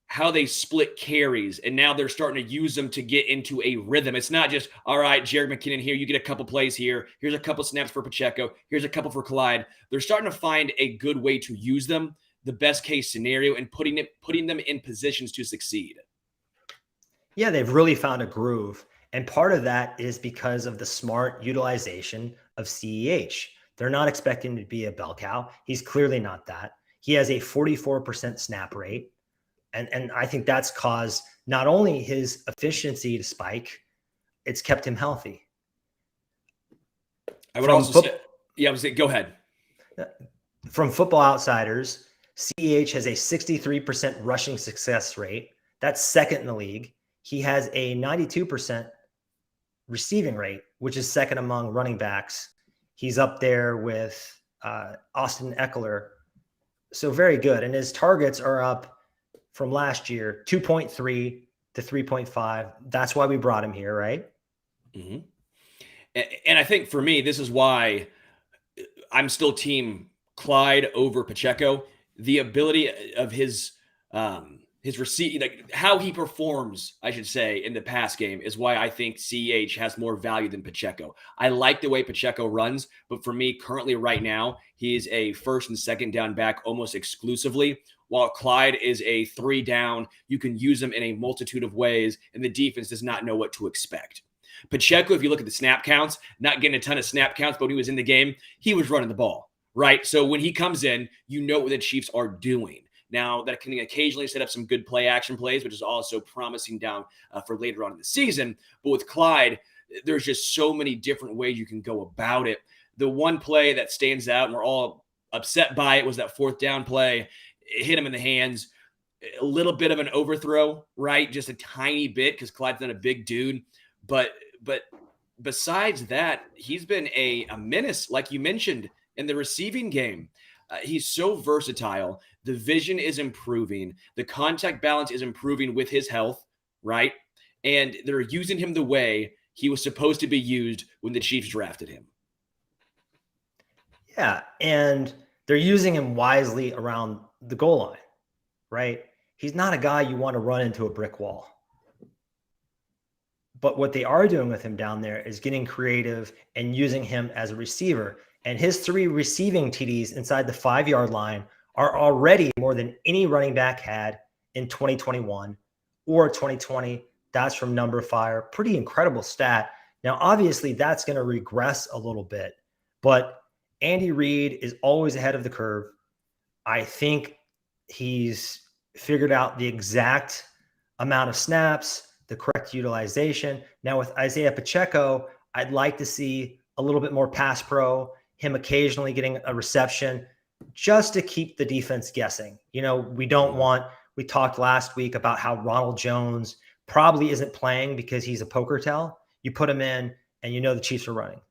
how they split carries, and now they're starting to use them to get into a rhythm. It's not just, all right, Jared McKinnon here, you get a couple plays here. Here's a couple snaps for Pacheco. Here's a couple for Clyde. They're starting to find a good way to use them, the best case scenario, and putting them in positions to succeed. Yeah, they've really found a groove. And part of that is because of the smart utilization of CEH. They're not expecting him to be a bell cow. He's clearly not that. He has a 44% snap rate. And I think that's caused not only his efficiency to spike, it's kept him healthy. I would also say, go ahead. From Football Outsiders, CEH has a 63% rushing success rate. That's second in the league. He has a 92% receiving rate, which is second among running backs. He's up there with Austin Eckler. So very good. And his targets are up from last year, 2.3 to 3.5. That's why we brought him here, right? Mm-hmm. And I think for me, this is why I'm still team Clyde over Pacheco. The ability of his receipt, like how he performs, I should say, in the pass game is why I think CEH has more value than Pacheco. I like the way Pacheco runs, but for me, currently right now, he is a first and second down back almost exclusively, while Clyde is a 3 down. You can use him in a multitude of ways, and the defense does not know what to expect. Pacheco, if you look at the snap counts, not getting a ton of snap counts, but when he was in the game, he was running the ball, right? So when he comes in, you know what the Chiefs are doing. Now, that can occasionally set up some good play action plays, which is also promising down for later on in the season. But with Clyde, there's just so many different ways you can go about it. The one play that stands out, and we're all upset by it, was that 4th down play. It hit him in the hands. A little bit of an overthrow, right? Just a tiny bit, because Clyde's not a big dude. But besides that, he's been a menace, like you mentioned, in the receiving game. He's so versatile. The vision is improving. The contact balance is improving with his health, right? And they're using him the way he was supposed to be used when the Chiefs drafted him. Yeah, and they're using him wisely around the goal line, right? He's not a guy you want to run into a brick wall. But what they are doing with him down there is getting creative and using him as a receiver. And his 3 receiving TDs inside the 5 yard line are already more than any running back had in 2021 or 2020. That's from Number Fire. Pretty incredible stat. Now, obviously, that's going to regress a little bit, but Andy Reid is always ahead of the curve. I think he's figured out the exact amount of snaps, the correct utilization. Now, with Isaiah Pacheco, I'd like to see a little bit more pass pro, him occasionally getting a reception, just to keep the defense guessing. You know, we talked last week about how Ronald Jones probably isn't playing because he's a poker tell. You put him in and you know the Chiefs are running.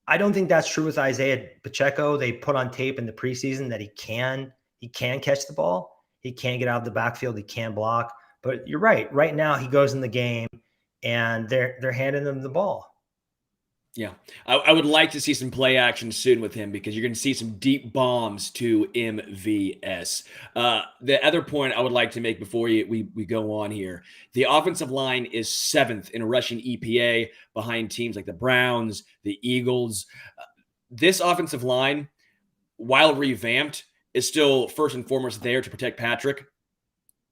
I don't think that's true with Isaiah Pacheco. They put on tape in the preseason that he can catch the ball. He can get out of the backfield. He can block. But you're right. Right now he goes in the game and they're handing him the ball. Yeah, I would like to see some play action soon with him, because you're going to see some deep bombs to MVS. The other point I would like to make before we go on here, the offensive line is 7th in rushing EPA behind teams like the Browns, the Eagles. This offensive line, while revamped, is still first and foremost there to protect Patrick.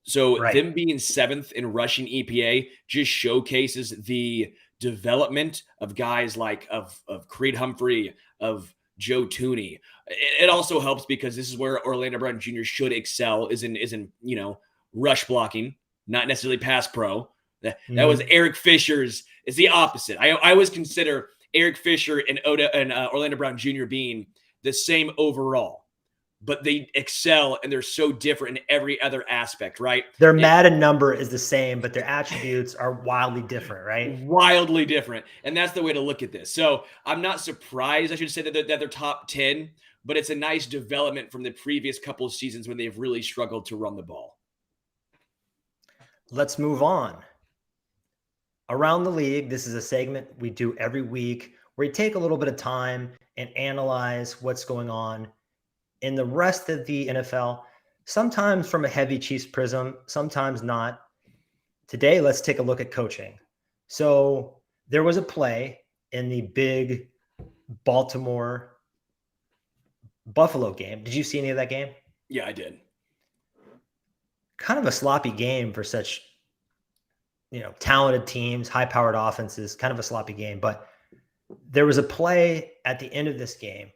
So Right. them being 7th in rushing EPA just showcases the development of guys like of Creed Humphrey, of Joe Tooney. It also helps because this is where Orlando Brown Jr. should excel, is in rush blocking, not necessarily pass pro. That was Eric Fisher's. It's the opposite. I always consider Eric Fisher and Orlando Brown Jr. being the same overall, but they excel and they're so different in every other aspect, right? Their Madden number is the same, but their attributes are wildly different, right? Wildly different. And that's the way to look at this. So I'm not surprised, I should say, that they're top 10, but it's a nice development from the previous couple of seasons when they've really struggled to run the ball. Let's move on. Around the league, this is a segment we do every week where we take a little bit of time and analyze what's going on in the rest of the NFL, sometimes from a heavy Chiefs prism, sometimes not. Today, let's take a look at coaching. So there was a play in the big Baltimore-Buffalo game. Did you see any of that game? Yeah, I did. Kind of a sloppy game for such, talented teams, high-powered offenses, kind of a sloppy game. But there was a play at the end of this game.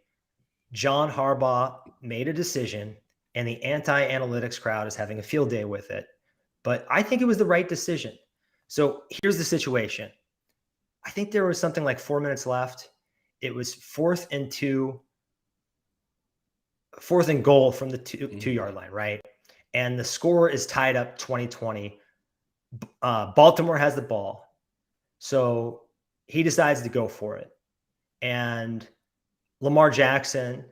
John Harbaugh made a decision, and the anti-analytics crowd is having a field day with it. But I think it was the right decision. So here's the situation. I think there was something like 4 minutes left. It was 4th and goal from the two-yard line, right? And the score is tied up 20-20. Baltimore has the ball. So he decides to go for it. And Lamar Jackson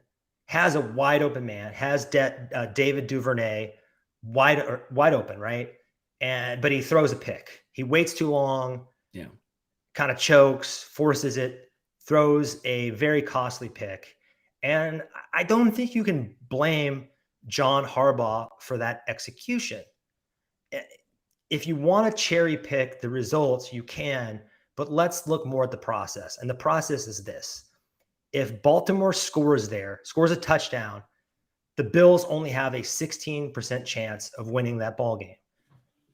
has a wide open man, has David Duvernay wide open, right? But he throws a pick. He waits too long, kind of chokes, forces it, throws a very costly pick. And I don't think you can blame John Harbaugh for that execution. If you want to cherry pick the results, you can, but let's look more at the process. And the process is this. If Baltimore scores a touchdown, the Bills only have a 16% chance of winning that ball game.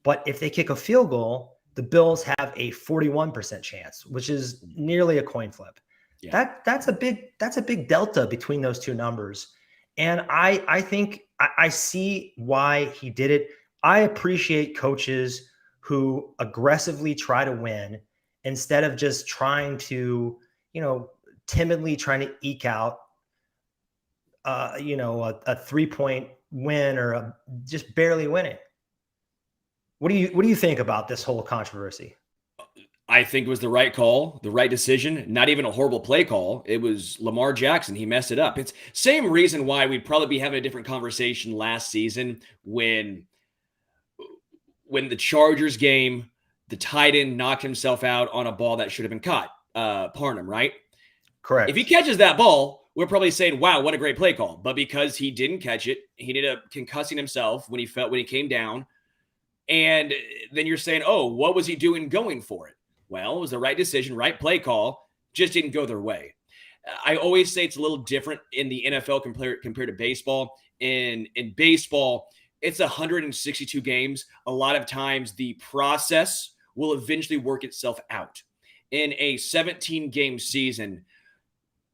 But if they kick a field goal, the Bills have a 41% chance, which is nearly a coin flip. Yeah. That's a big delta between those two numbers. And I think I see why he did it. I appreciate coaches who aggressively try to win instead of just trying to, timidly trying to eke out, a 3-point win or just barely winning. What do you think about this whole controversy? I think it was the right call, the right decision, not even a horrible play call. It was Lamar Jackson. He messed it up. It's same reason why we'd probably be having a different conversation last season when the Chargers game, the tight end knocked himself out on a ball that should have been caught. Parnam, right? Correct. If he catches that ball, we're probably saying, wow, what a great play call. But because he didn't catch it, he ended up concussing himself when he came down. And then you're saying, oh, what was he doing going for it? Well, it was the right decision, right play call, just didn't go their way. I always say it's a little different in the NFL compared to baseball. In baseball, it's 162 games. A lot of times the process will eventually work itself out. In a 17-game season,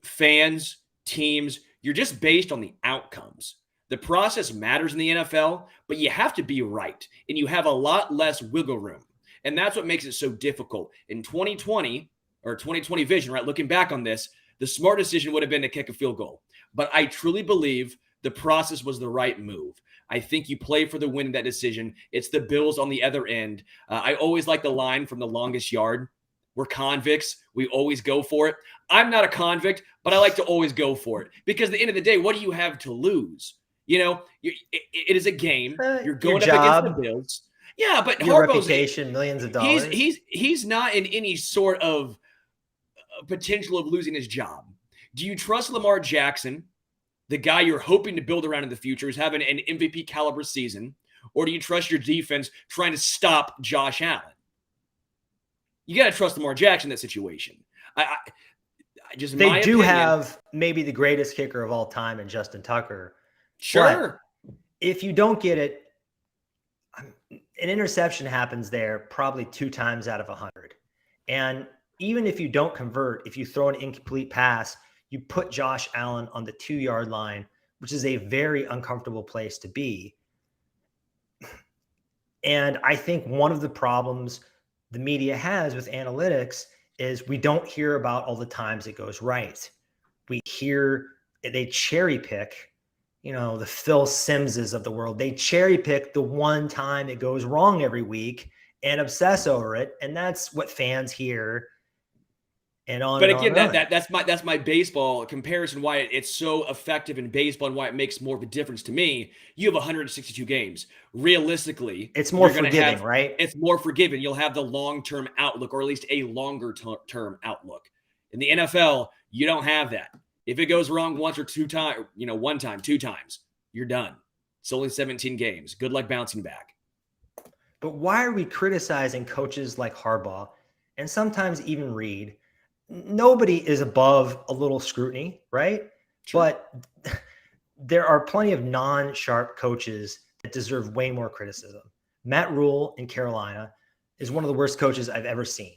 fans, teams, you're just based on the outcomes. The process matters in the NFL, but you have to be right, and you have a lot less wiggle room. And that's what makes it so difficult. In 2020 or 2020 vision, right, looking back on this, the smart decision would have been to kick a field goal. But I truly believe the process was the right move. I think you play for the win in that decision. It's the Bills on the other end. I always like the line from The Longest Yard. We're convicts. We always go for it. I'm not a convict, but I like to always go for it. Because at the end of the day, what do you have to lose? It is a game. You're going up against the Bills. Yeah, but your Harbaugh's reputation, millions of dollars. He's not in any sort of potential of losing his job. Do you trust Lamar Jackson, the guy you're hoping to build around in the future, is having an MVP caliber season, or do you trust your defense trying to stop Josh Allen? You got to trust Lamar Jackson in that situation. They do have maybe the greatest kicker of all time in Justin Tucker. Sure. But if you don't get it, an interception happens there probably 2 times out of 100. And even if you don't convert, if you throw an incomplete pass, you put Josh Allen on the 2-yard line, which is a very uncomfortable place to be. And I think one of the problems the media has with analytics is we don't hear about all the times it goes right. We hear they cherry pick, the Phil Simses of the world. They cherry pick the one time it goes wrong every week and obsess over it. And that's what fans hear. And on but and again, on and on. that's my baseball comparison, why it's so effective in baseball and why it makes more of a difference to me. You have 162 games. Realistically, it's more forgiving, right? It's more forgiving. You'll have the long-term outlook, or at least a longer term outlook. In the NFL, you don't have that. If it goes wrong once or two times, one time, 2 times, you're done. It's only 17 games. Good luck bouncing back. But why are we criticizing coaches like Harbaugh and sometimes even Reed? Nobody is above a little scrutiny, right? True. But there are plenty of non-sharp coaches that deserve way more criticism. Matt Rule in Carolina is one of the worst coaches I've ever seen.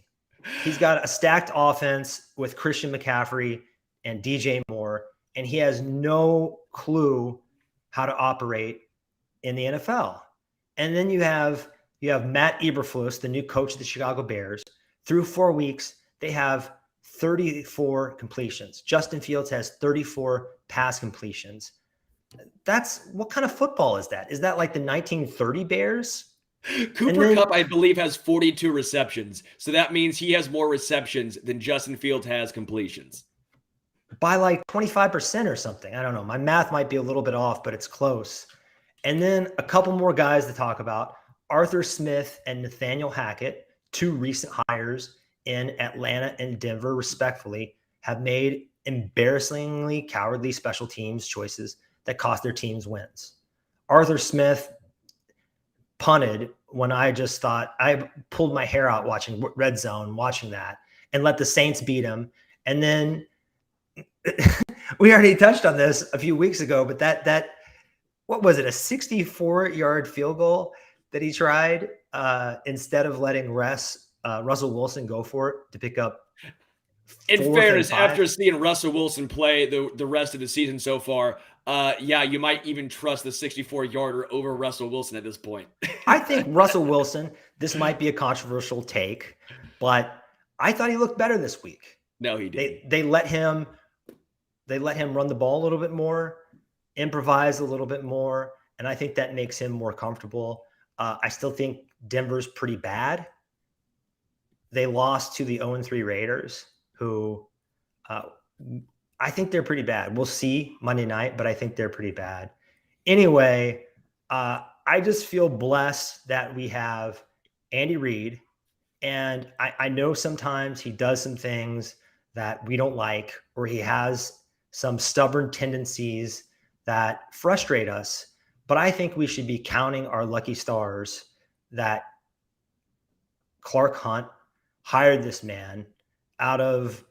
He's got a stacked offense with Christian McCaffrey and DJ Moore, and he has no clue how to operate in the NFL. And then you have Matt Eberflus, the new coach of the Chicago Bears. Through 4 weeks, they have 34 completions. Justin Fields has 34 pass completions. What kind of football is that? Is that like the 1930 Bears? Cooper Kupp, I believe, has 42 receptions. So that means he has more receptions than Justin Fields has completions. By like 25% or something. I don't know. My math might be a little bit off, but it's close. And then a couple more guys to talk about. Arthur Smith and Nathaniel Hackett, 2 recent hires in Atlanta and Denver, respectfully, have made embarrassingly cowardly special teams choices that cost their teams wins. Arthur Smith punted when I just thought I pulled my hair out watching Red Zone, watching that, and let the Saints beat him. And then we already touched on this a few weeks ago, but that what was it, a 64-yard field goal that he tried instead of letting Russell Wilson go for it to pick up. In fairness, after seeing Russell Wilson play the rest of the season so far, you might even trust the 64-yarder over Russell Wilson at this point. I think Russell Wilson, this might be a controversial take, but I thought he looked better this week. No, he didn't. They let him run the ball a little bit more, improvise a little bit more, and I think that makes him more comfortable. I still think Denver's pretty bad. They lost to the 0-3 Raiders, who I think they're pretty bad. We'll see Monday night, but I think they're pretty bad. Anyway, I just feel blessed that we have Andy Reid, and I know sometimes he does some things that we don't like, or he has some stubborn tendencies that frustrate us. But I think we should be counting our lucky stars that Clark Hunt hired this man out of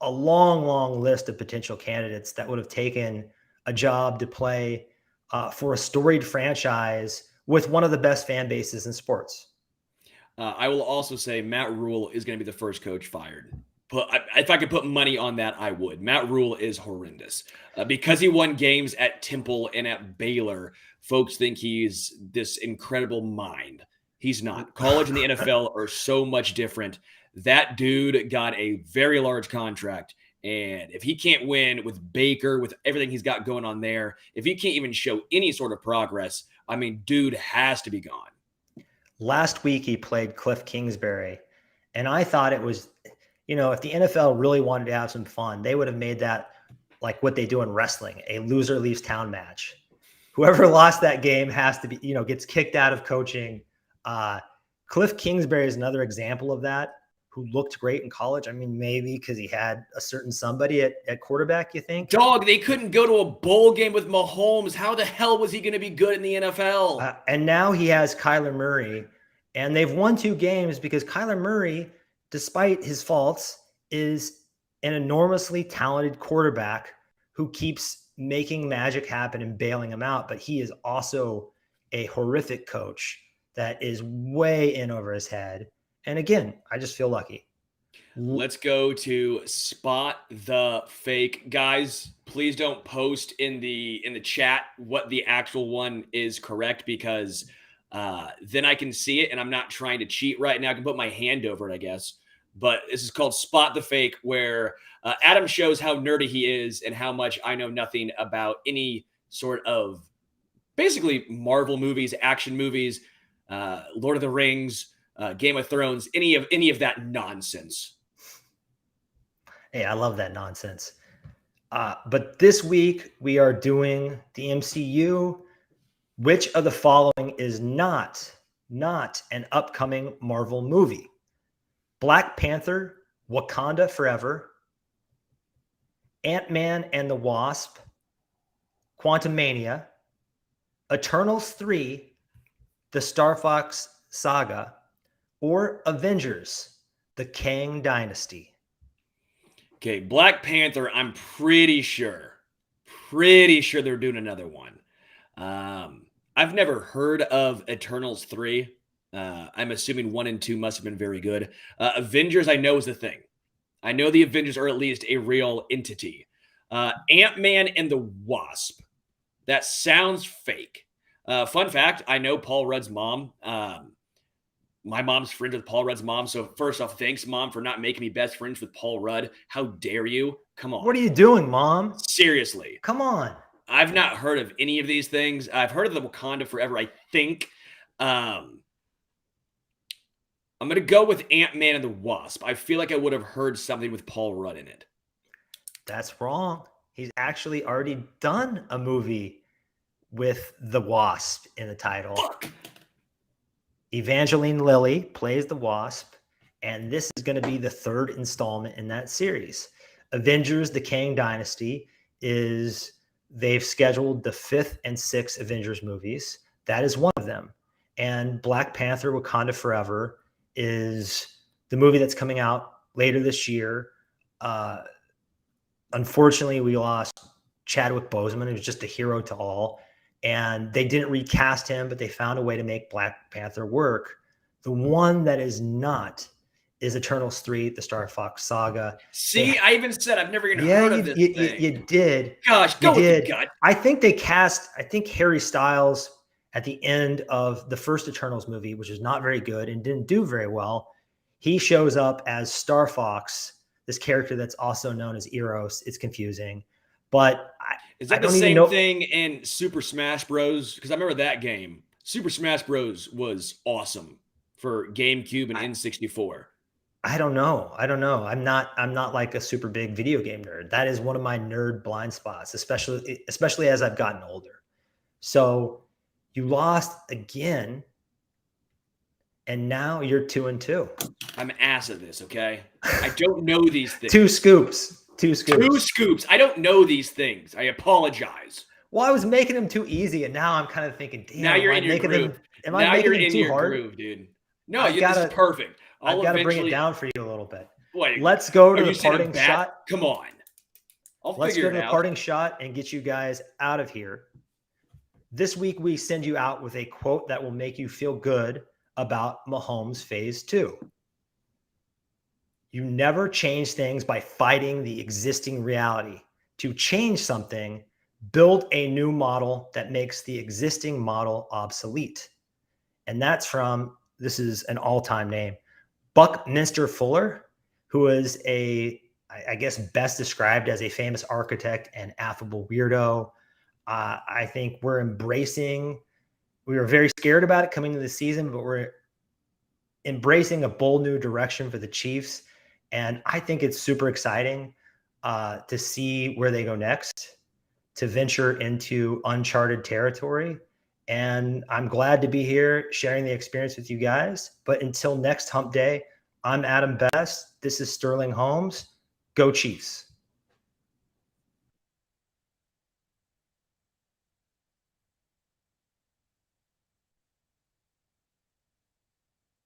a long, long list of potential candidates that would have taken a job to play for a storied franchise with one of the best fan bases in sports. I will also say Matt Rule is going to be the first coach fired. If I could put money on that, I would. Matt Rule is horrendous. Because he won games at Temple and at Baylor, folks think he's this incredible mind. He's not. College and the NFL are so much different. That dude got a very large contract. And if he can't win with Baker, with everything he's got going on there, if he can't even show any sort of progress, I mean, dude has to be gone. Last week, he played Cliff Kingsbury. And I thought it was, if the NFL really wanted to have some fun, they would have made that like what they do in wrestling, a loser leaves town match. Whoever lost that game has to be, gets kicked out of coaching. Cliff Kingsbury is another example of that, who looked great in college. I mean, maybe because he had a certain somebody at quarterback, you think? Dog, they couldn't go to a bowl game with Mahomes. How the hell was he going to be good in the NFL? And now he has Kyler Murray, and they've won 2 games because Kyler Murray, despite his faults, is an enormously talented quarterback who keeps making magic happen and bailing him out. But he is also a horrific coach. that is way in over his head. And again, I just feel lucky. Let's go to Spot the Fake. Guys, please don't post in the chat what the actual one is correct, because then I can see it, and I'm not trying to cheat right now. I can put my hand over it, I guess. But this is called Spot the Fake, where Adam shows how nerdy he is and how much I know nothing about any sort of basically Marvel movies, action movies, Lord of the Rings, Game of Thrones, any of that nonsense. Hey, I love that nonsense. But this week we are doing the MCU. Which of the following is not an upcoming Marvel movie? Black Panther, Wakanda Forever, Ant-Man and the Wasp, Quantumania, Eternals 3, The Star Fox Saga, or Avengers, The Kang Dynasty. Okay, Black Panther, I'm pretty sure they're doing another one. I've never heard of Eternals 3. I'm assuming 1 and 2 must have been very good. Avengers, I know is the thing. I know the Avengers are at least a real entity. Ant-Man and the Wasp. That sounds fake. Fun fact, I know Paul Rudd's mom. My mom's friends with Paul Rudd's mom. So first off, thanks, Mom, for not making me best friends with Paul Rudd. How dare you? Come on. What are you doing, Mom? Seriously. Come on. I've not heard of any of these things. I've heard of the Wakanda Forever, I think. I'm going to go with Ant-Man and the Wasp. I feel like I would have heard something with Paul Rudd in it. That's wrong. He's actually already done a movie with the Wasp in the title. Fuck. Evangeline Lilly plays the Wasp, and this is going to be the 3rd installment in that series. Avengers, The Kang Dynasty they've scheduled the 5th and 6th Avengers movies. That is one of them. And Black Panther, Wakanda Forever is the movie that's coming out later this year. Unfortunately, we lost Chadwick Boseman. He was just a hero to all. And they didn't recast him, but they found a way to make Black Panther work. The one that is not is Eternals 3, The Star Fox Saga. See, I even said I've never even heard of this thing. You did. Gosh, go with the gut. I think Harry Styles at the end of the first Eternals movie, which is not very good and didn't do very well. He shows up as Star Fox, this character that's also known as Eros. It's confusing. But is that the same thing in Super Smash Bros? Because I remember that game. Super Smash Bros was awesome for GameCube and N64. I don't know. I'm not like a super big video game nerd. That is one of my nerd blind spots, especially as I've gotten older. So you lost again, and now you're 2-2. I'm ass at this, okay? I don't know these things. Two scoops. I don't know these things. I apologize. Well, I was making them too easy, and now I'm kind of thinking, damn, now you're in your groove. Am I making them too hard? Groove, dude. No, this is perfect. I've got to bring it down for you a little bit. Wait, let's go to the parting shot. Come on. Let's go to the parting shot and get you guys out of here. This week, we send you out with a quote that will make you feel good about Mahomes Phase 2. You never change things by fighting the existing reality. To change something, build a new model that makes the existing model obsolete. And that's from, this is an all-time name, Buckminster Fuller, who is I guess best described as a famous architect and affable weirdo. I think we were very scared about it coming into the season, but we're embracing a bold new direction for the Chiefs. And I think it's super exciting to see where they go next, to venture into uncharted territory. And I'm glad to be here sharing the experience with you guys. But until next hump day, I'm Adam Best. This is Sterling Holmes. Go Chiefs.